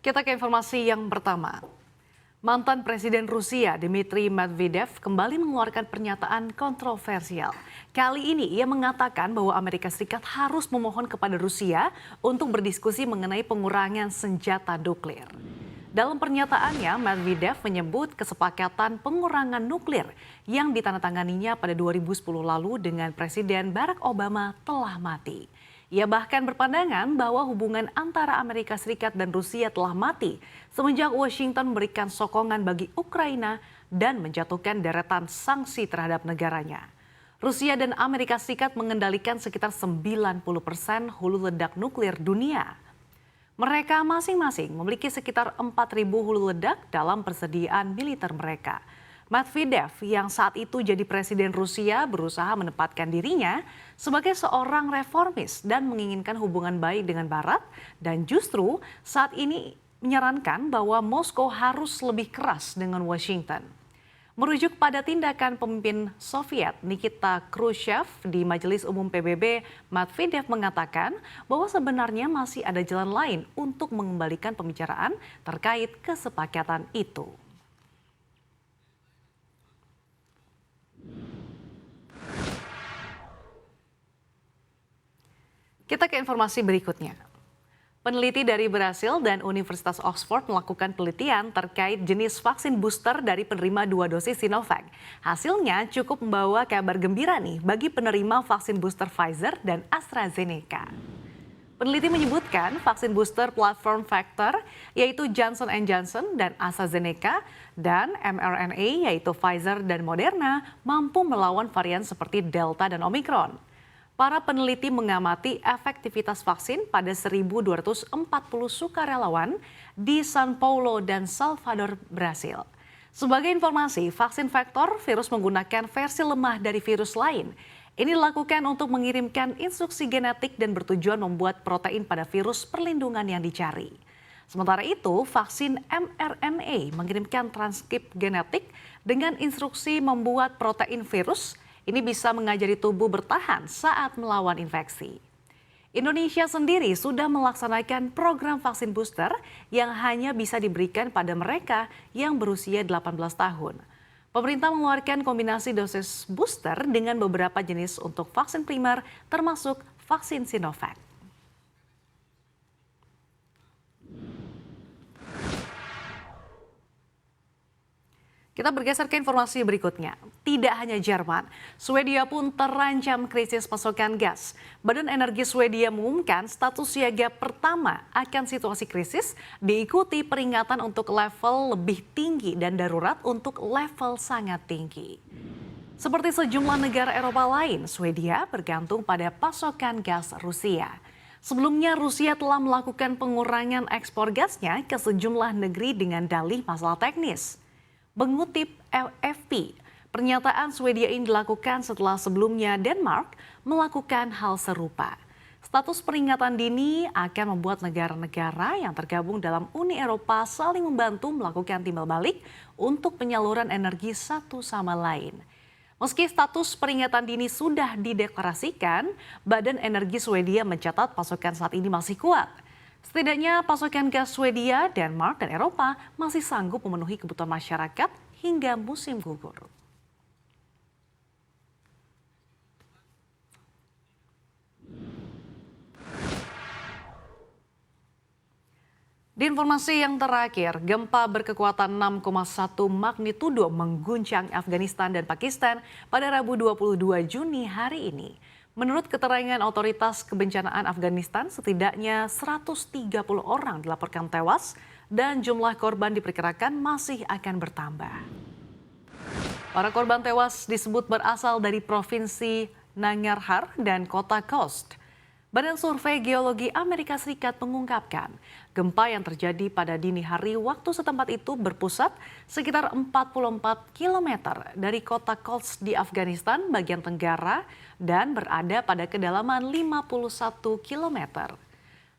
Kita ke informasi yang pertama. Mantan Presiden Rusia Dmitry Medvedev kembali mengeluarkan pernyataan kontroversial. Kali ini ia mengatakan bahwa Amerika Serikat harus memohon kepada Rusia untuk berdiskusi mengenai pengurangan senjata nuklir. Dalam pernyataannya, Medvedev menyebut kesepakatan pengurangan nuklir yang ditandatanganinya pada 2010 lalu dengan Presiden Barack Obama telah mati. Ia bahkan berpandangan bahwa hubungan antara Amerika Serikat dan Rusia telah mati semenjak Washington memberikan sokongan bagi Ukraina dan menjatuhkan deretan sanksi terhadap negaranya. Rusia dan Amerika Serikat mengendalikan sekitar 90% hulu ledak nuklir dunia. Mereka masing-masing memiliki sekitar 4.000 hulu ledak dalam persediaan militer mereka. Medvedev yang saat itu jadi presiden Rusia berusaha menempatkan dirinya sebagai seorang reformis dan menginginkan hubungan baik dengan Barat, dan justru saat ini menyarankan bahwa Moskow harus lebih keras dengan Washington. Merujuk pada tindakan pemimpin Soviet Nikita Khrushchev di Majelis Umum PBB, Medvedev mengatakan bahwa sebenarnya masih ada jalan lain untuk mengembalikan pembicaraan terkait kesepakatan itu. Kita ke informasi berikutnya. Peneliti dari Brasil dan Universitas Oxford melakukan penelitian terkait jenis vaksin booster dari penerima 2 dosis Sinovac. Hasilnya cukup membawa kabar gembira nih bagi penerima vaksin booster Pfizer dan AstraZeneca. Peneliti menyebutkan vaksin booster platform Factor yaitu Johnson & Johnson dan AstraZeneca dan mRNA yaitu Pfizer dan Moderna mampu melawan varian seperti Delta dan Omicron. Para peneliti mengamati efektivitas vaksin pada 1.240 sukarelawan di São Paulo dan Salvador, Brasil. Sebagai informasi, vaksin Factor virus menggunakan versi lemah dari virus lain. Ini dilakukan untuk mengirimkan instruksi genetik dan bertujuan membuat protein pada virus perlindungan yang dicari. Sementara itu, vaksin mRNA mengirimkan transkrip genetik dengan instruksi membuat protein virus. Ini bisa mengajari tubuh bertahan saat melawan infeksi. Indonesia sendiri sudah melaksanakan program vaksin booster yang hanya bisa diberikan pada mereka yang berusia 18 tahun. Pemerintah mengeluarkan kombinasi dosis booster dengan beberapa jenis untuk vaksin primer termasuk vaksin Sinovac. Kita bergeser ke informasi berikutnya. Tidak hanya Jerman, Swedia pun terancam krisis pasokan gas. Badan Energi Swedia mengumumkan status siaga pertama akan situasi krisis, diikuti peringatan untuk level lebih tinggi dan darurat untuk level sangat tinggi. Seperti sejumlah negara Eropa lain, Swedia bergantung pada pasokan gas Rusia. Sebelumnya Rusia telah melakukan pengurangan ekspor gasnya ke sejumlah negeri dengan dalih masalah teknis. Mengutip AFP, pernyataan Swedia ini dilakukan setelah sebelumnya Denmark melakukan hal serupa. Status peringatan dini akan membuat negara-negara yang tergabung dalam Uni Eropa saling membantu melakukan timbal balik untuk penyaluran energi satu sama lain. Meski status peringatan dini sudah dideklarasikan, Badan Energi Swedia mencatat pasokan saat ini masih kuat. Setidaknya pasokan gas Swedia, Denmark, dan Eropa masih sanggup memenuhi kebutuhan masyarakat hingga musim gugur. Di informasi yang terakhir, gempa berkekuatan 6,1 magnitudo mengguncang Afghanistan dan Pakistan pada Rabu 22 Juni hari ini. Menurut keterangan otoritas kebencanaan Afghanistan, setidaknya 130 orang dilaporkan tewas dan jumlah korban diperkirakan masih akan bertambah. Para korban tewas disebut berasal dari Provinsi Nangarhar dan Kota Khost. Badan Survei Geologi Amerika Serikat mengungkapkan, gempa yang terjadi pada dini hari waktu setempat itu berpusat sekitar 44 km dari kota Khost di Afghanistan bagian tenggara dan berada pada kedalaman 51 km.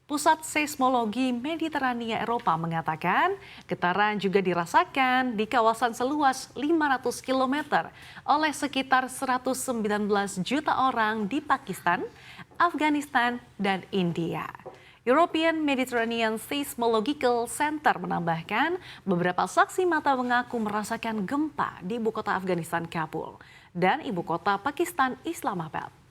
Pusat Seismologi Mediterania Eropa mengatakan getaran juga dirasakan di kawasan seluas 500 km oleh sekitar 119 juta orang di Pakistan, Afghanistan, dan India. European Mediterranean Seismological Center menambahkan beberapa saksi mata mengaku merasakan gempa di ibu kota Afghanistan, Kabul, dan ibu kota Pakistan, Islamabad.